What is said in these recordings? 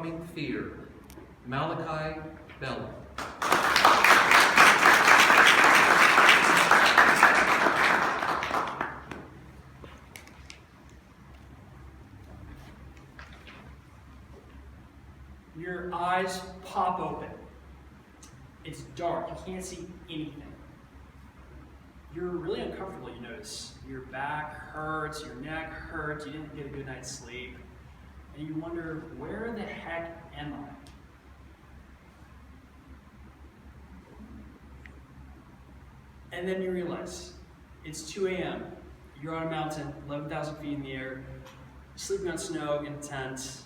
Overcoming Fear, Malachi Bello. Your eyes pop open. It's dark, you can't see anything. You're really uncomfortable, you notice. Your back hurts, your neck hurts, you didn't get a good night's sleep. And you wonder, where the heck am I? And then you realize, it's 2 a.m., you're on a mountain, 11,000 feet in the air, sleeping on snow in a tent,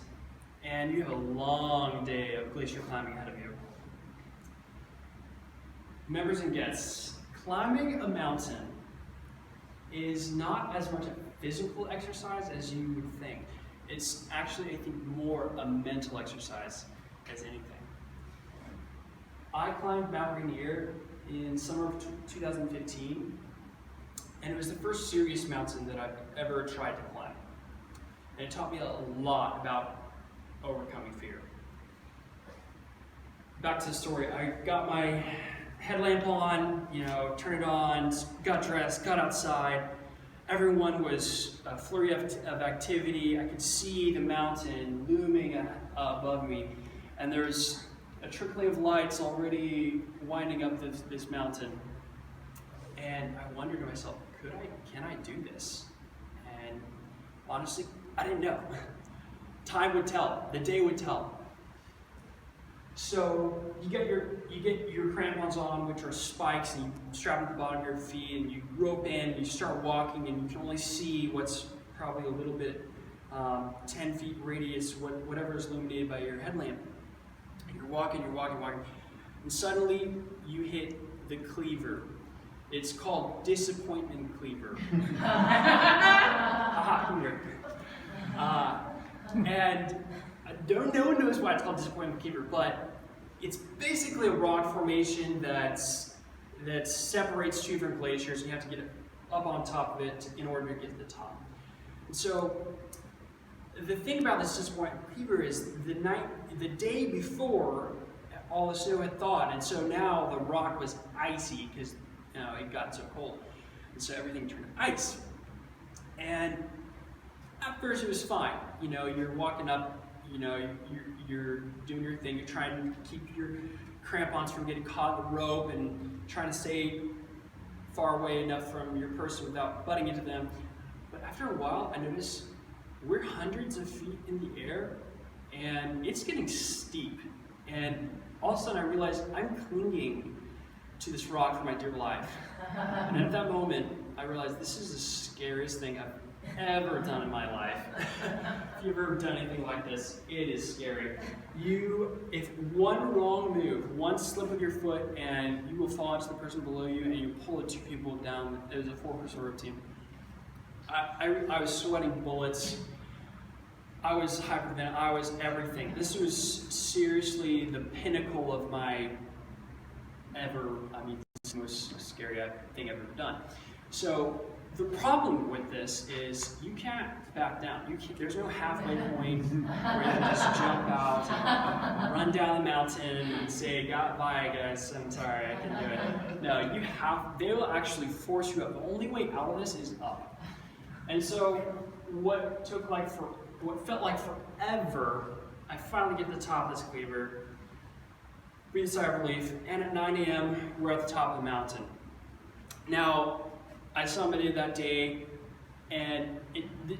and you have a long day of glacier climbing ahead of you. Members and guests, climbing a mountain is not as much a physical exercise as you would think. It's actually, I think, more a mental exercise as anything. I climbed Mount Rainier in summer of 2015, and it was the first serious mountain that I've ever tried to climb. And it taught me a lot about overcoming fear. Back to the story, I got my headlamp on, turned it on, got dressed, got outside. Everyone was a flurry of activity. I could see the mountain looming above me, and there's a trickling of lights already winding up this mountain. And I wondered to myself, can I do this? And honestly, I didn't know. Time would tell, the day would tell. So you get your crampons on, which are spikes, and you strap at the bottom of your feet, and you rope in, and you start walking, and you can only see what's probably a little bit 10 feet radius, whatever is illuminated by your headlamp. And you're walking, and suddenly you hit the cleaver. It's called Disappointment Cleaver. And no one knows why it's called Disappointment Cleaver, but it's basically a rock formation that separates two different glaciers. You have to get up on top of it in order to get to the top. And so the thing about this Disappointment Cleaver is the day before, all the snow had thawed, and so now the rock was icy because it got so cold, and so everything turned to ice. And at first it was fine. You're walking up. You're doing your thing. You're trying to keep your crampons from getting caught in the rope and trying to stay far away enough from your person without butting into them. But after a while, I noticed we're hundreds of feet in the air, and it's getting steep. And all of a sudden, I realized I'm clinging to this rock for my dear life. And at that moment, I realized this is the scariest thing I've ever done in my life. If you've ever done anything like this, it is scary. If one wrong move, one slip of your foot, and you will fall into the person below you, and you pull the two people down. It was a 4-person rope team. I was sweating bullets. I was hyperventilating. I was everything. This was seriously the pinnacle of my this is the most scary thing I've ever done. So the problem with this is you can't back down. There's no halfway point where you can just jump out, run down the mountain, and say, "Bye, guys. I'm sorry, I can do it." No, they will actually force you up. The only way out of this is up. And so, what felt like forever, I finally get to the top of this cleaver, breathe a sigh of relief, and at 9 a.m., we're at the top of the mountain. Now, I summited that day,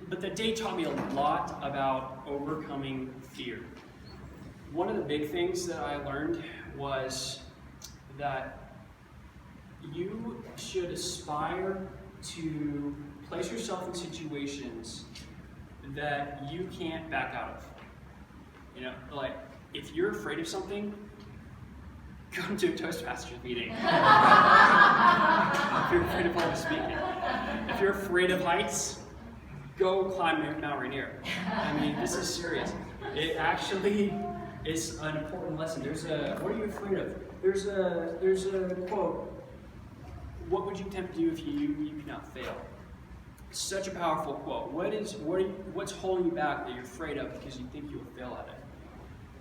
but that day taught me a lot about overcoming fear. One of the big things that I learned was that you should aspire to place yourself in situations that you can't back out of. If you're afraid of something, come to a Toastmasters meeting. If you're afraid of public speaking. If you're afraid of heights, go climb Mount Rainier. This is serious. It actually is an important lesson. What are you afraid of? There's a quote, what would you attempt to do if you cannot fail? Such a powerful quote. What's holding you back that you're afraid of because you think you'll fail at it?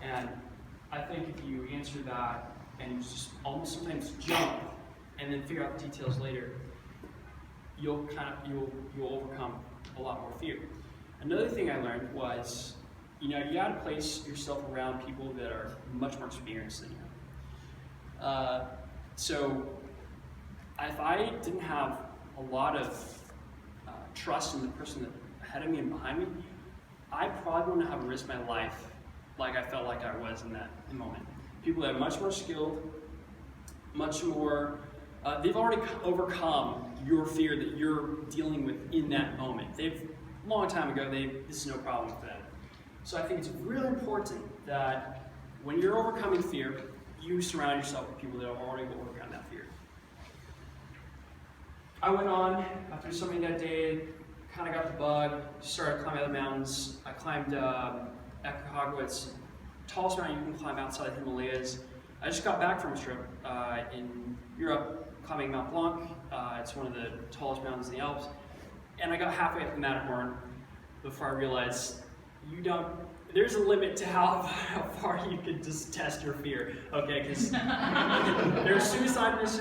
And I think if you answer that and you just almost sometimes jump and then figure out the details later, you'll overcome a lot more fear. Another thing I learned was, you gotta place yourself around people that are much more experienced than you. So if I didn't have a lot of trust in the person that ahead of me and behind me, I probably wouldn't have risked my life like I felt like I was in that moment. People that are much more skilled, much more, they've already overcome your fear that you're dealing with in that moment. A long time ago, this is no problem with them. So I think it's really important that when you're overcoming fear, you surround yourself with people that have already overcome that fear. I went on after something that day, kind of got the bug, started climbing other mountains. I climbed Aconcagua. It's the tallest mountain you can climb outside the Himalayas. I just got back from a trip in Europe, climbing Mount Blanc. It's one of the tallest mountains in the Alps. And I got halfway up the Matterhorn before I realized there's a limit to how far you can just test your fear, okay? Because there's suicide risk